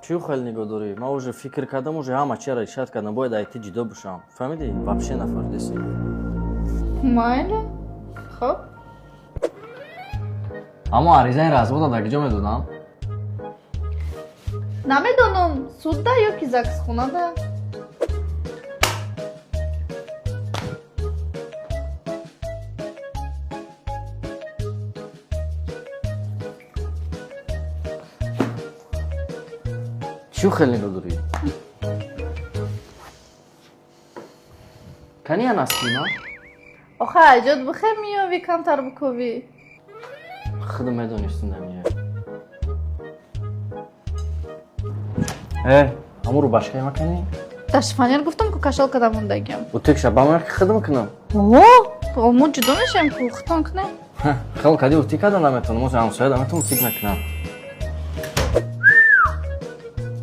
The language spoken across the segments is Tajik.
Чию хел нигоҳ дорӣ? Ман уже фикр кардам, уже ҳама чиро ишарат кардам, бояд айти ҷудо бошам. Фаҳмидӣ? Вообще нафаҳмидиси. Майли. Хоб. Аммо аризаи развода дар куҷо медодам? Намедонам, судда ё ки заксхонада? Чию хел нигоҳ дорӣ? Кания настина? Оха аҷод бихер миёвӣ камтар биковӣ. Худам медонистам намия. Амуру башкай макани? Дашфанер гуфтам ку кашал када мондагиам. Утекша бамар ки хидм кунам. О, мо ҷудо мешавем ку хитон кунем. Хел кади утик када наметонам, мо ҳамсоя наметонам утик накунам.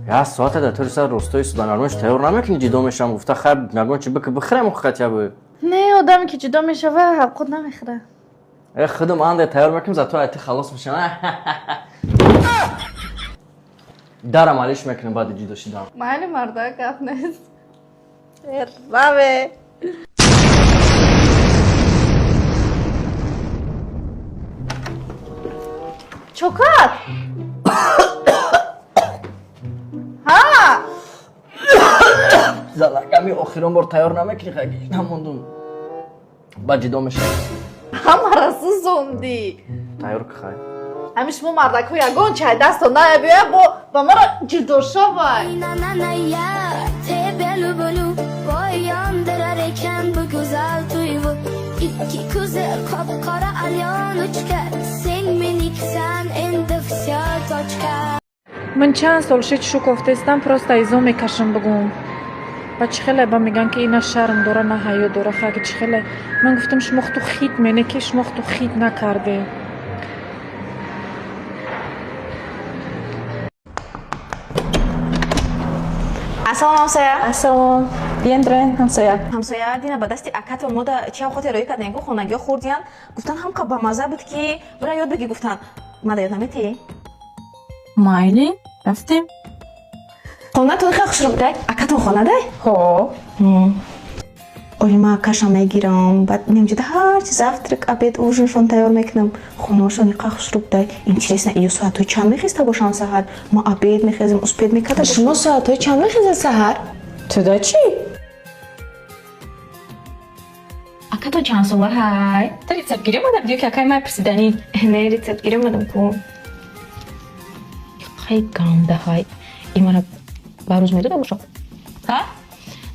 Я соата да тури сар ростои суданармош тайёр намекунӣ ҷудо мешавам. Гуфта хайр ягон чи бики бихирем хотя бы. Не, одаме ки ҷудо мешава ҳавқот намехӯра. Худам анде тайёр мекунам, зато айти халос мешам. Дарам алиш мекунам баъди ҷудо шудан. Майли марда гап нест. Раве. Чокат. Ҳа! Залаками охирон бор тайёр намекунӣ, хаги намондум. Ба ҷудо мешавам. Ҳамара сӯзонди. Тайёр ки хай. ҳамин шумо мардакҳо ягон чай дасто наябия ба мара ҷудо шавай. من چند سال شد شو گفتستم پروست ایزو میکشم بگم و چخله با میگن که اینا شرم داره نه حیا داره خاک چخله من گفتم شماختو خیت منه که شماختو خیت نکرده Ассалом ҳамсоя. Ассалом. Биен дрен ҳамсоя. Ҳамсоя дина ба дасти акату мода чи охоте роӣ кардем ку хонагиҳо хӯрдиян. Гуфтан ҳамқа ба маза буд ки бира ёд бигӣ гуфтан. Мада ёд наметӣ? Майли рафтем. Хонатон хеле хушрубдай? Акатон хонадай? Хо. Ой ма каша мегирам, баъд мемҷуда ҳарчи завтрак, обед, ужиншон тайёр мекунам. Хонашон иқа хушрубдай. Интересно, ию соатҳои чанд мехеста бошам саҳар? Ма обед мехезем, успед мекарда. Шумо соатҳои чанд мехезед саҳар? Туда чӣ? Акато чанд сола ҳай? Та рецептгирӣ омада будӣ ки акай май пирсиданӣ? Не, рецептгирӣ омадам ку. Хай ганда ҳай. Имара ба рӯз медода бошам. Ҳа?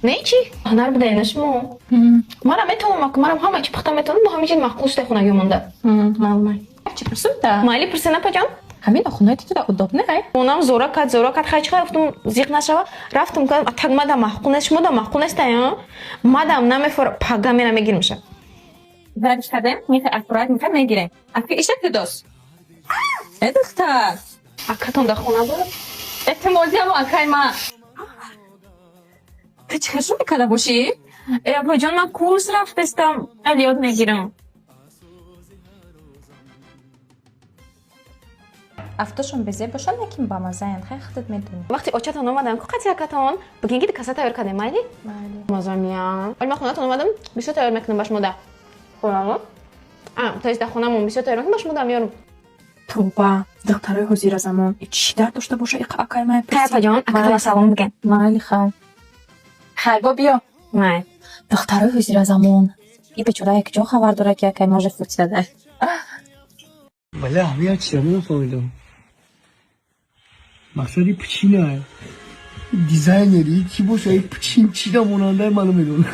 Не чи? Ҳунар будаена шумо? Мара метавонам, марам ҳама чи пухта метавонам, бо ҳамин чиз махқустай хонагӣ монда. Маълумай. Чи пирсута? Майли пирсена паҷон? Ҳамин хонати туда удоб не ҳай? Онам зора кад, хай чихар гуфтам зиқ нашава. Рафтам гуфтам так мада маҳқун нест, шумо да маҳқун нестая? Мадам намефора пага мера мегир меша. Вариш кардем, мехай аккурат мехай мегирем. Аки иша кудос? Эдухтар. Акатон да хона буд? Эҳтимолиям акай ма. Ты чихар шо мекарда бошӣ? Абоҷон ман курс рафтестам, али ёд мегирам. Афтошон безе бошад, лекин ба мазаянд, хай худат медонӣ. Вақти очатон омадам, ку қати акатон, бигин гиди каса тайёр кардем, майли? Майли. Маза миям. Оли ман хонатон омадам, бисёр тайёр мекунам ба шумо да. Хонамо? То есть да хонамон бисёр тайёр мекунам ба шумо да меёрам. Туба, духтарои ҳозиразамон, чӣ дард дошта боша иқа акай май пирси? Хай апаҷон, акатон салом бигин. Майли хай. Хай бо биё. Май. Духтарои ҳозиразамон. И бечора як ҷо хабар дора ки акай маже фурсида. Бля, я чиро нафаҳмидам. мақсади пичина дизайнери чӣ боша пичин чида монандаи ману медон.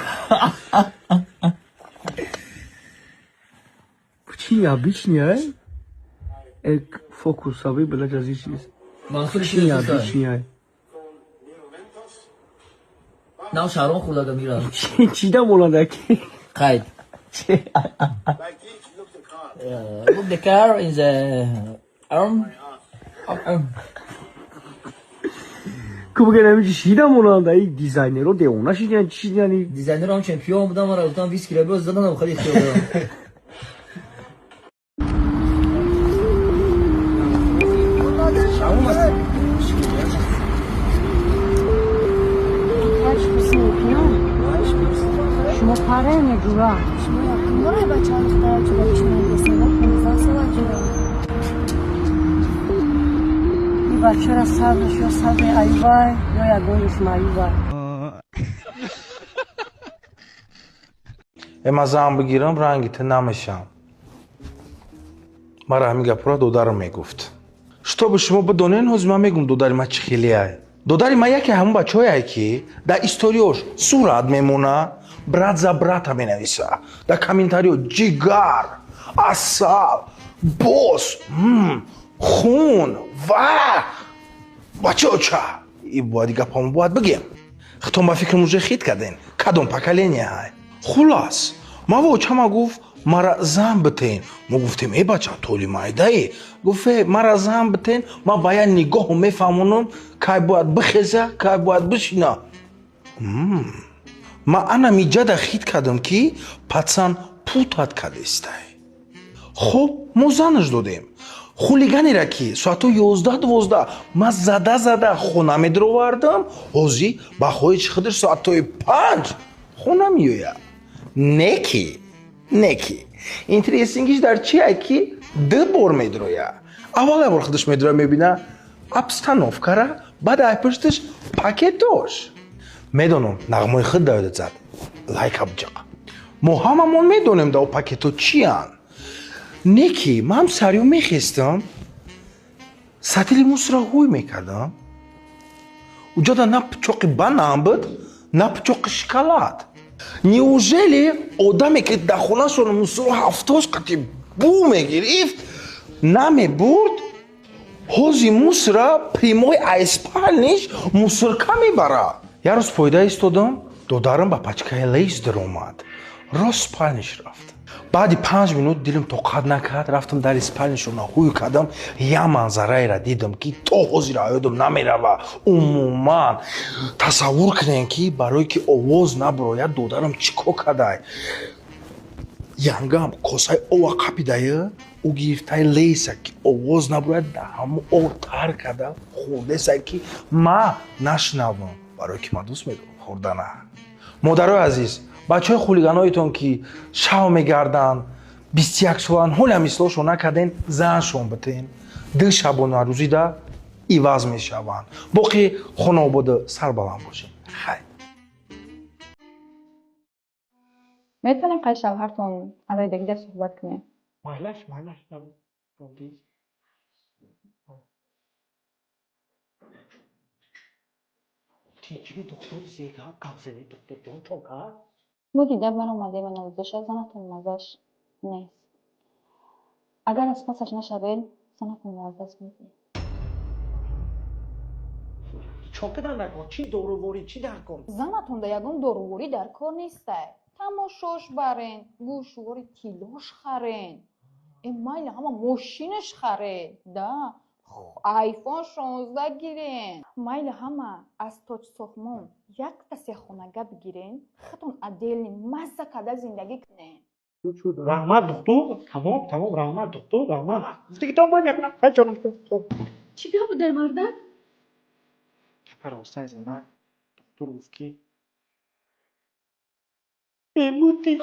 Пичин обычный, фокусовый, блядь, различный. Пичин обычный. Нав шарон хулага мира. Чида монандаи Қайд. Look the car in the arm. Кубгенами чида монандаи дизайнеро девона шидян чидяни. Дизайнер он чемпион будам, ара гуфтам 20 кило заданам халид кардам. دورا برای بچه ها دخترها که با چی میرسه 15 سال جدا این بچه را صبرش یا صبر ایوای یا یگانش مایوای اما زن بگیرم رنگیت نمیشم مرا همین گپورا دودارم میگفت شتاب شما بدونین هز من میگم دوداری ما چی خیلی های دوداری ما یکی همون بچه های که در استوریوش صورت میمونه برات за брата менависа در комментарио جگر عصب بوس خون بچه چه این باید گپامو باید بگیم خطون با فکر موجه خید کردین کدوم پکلینیه های خلاص ما و چما گفت مرا زن بتین ما گفتیم ای بچه طولی مایده ای گفت مرا زن بتین ما باید نگاه میفهمونم که باید بخیزه که باید بشینه ما انا میجد خید کردم که پتسان پوتات کردسته خب ما زنش دادیم خولگانی را که ساعتو 11-12 ما زده خونه می درو وردم حوزی با خوی چی خودش ساعتو 5 خونه میویا نکی اینتریسینگیش در چیه که ده بار می درویا اول بار خودش می درو میبینه обстановка را بعد ای پشتش پاکتوش میدونم نغمای خود داید زد لایک ابجا ما هممون میدونیم دا پاکتو چی هن نیکی من هم سریو میخیستم سطیلی موس را هوی میکردم اونجا دا نه پچوقی بانام بود نه پچوقی شکلات نیوژلی آدمی که در خونه شون موس رو هفتاش قطی بو میگیریفت نمیبرد حوزی موس را پریموی ایسپالنیش موسرکا میبره یه روز پایده ایستادم دودارم با پچکای لیز در اومد راست سپالنیش رفت بعدی 5 минут دلم طاقت نکرد رفتم در اسپالنیشون هوی کردم یه منظره را دیدم که تا حوزی را یادم نمیره عموما تصور کنین که برای که آواز نبراید دودارم چیکو کردای янгам косаи ова қапидая ӯ гирифтаи леса ки овоз набурад дар ҳамон ов тар карда хӯрдеса ки ма нашнавам барое ки ма дӯст медорам хӯрдана модарои азиз бачаҳои хулиганоитон ки шав мегарданд 21 солан ҳолам ислоҳшон накарден заншон битен ду шабона рӯзида иваз мешаванд боқи хонобода сарбаланд бошед хай میتونیم قبل شوهرتون ازای دیگه صحبت کنیم مالش تیجی دکتر زیگا قبضه دکتر جون چونکا ما دیده من اومده و نوزش زنتون مزش نیست اگر از پسش نشوین زنتون مزدست میدید چونکه در نکن چی دورووری چی در کن زنتون ده یگون دوروری در کار نیسته تماشاش برین گوشواری تیلاش خرین این مایل همه ماشینش خرین ده آیفون 16 گیرین مایل همه از توچ سخمون یک دسته خونگه بگیرین خطون ادیلین مزه کده زندگی کنین رحمت دکتر تمام رحمت دکتر رحمت دیگه تو باید یک نفر جانم چی بود در مورد؟ فراسته از من دکتر گفت که بموتی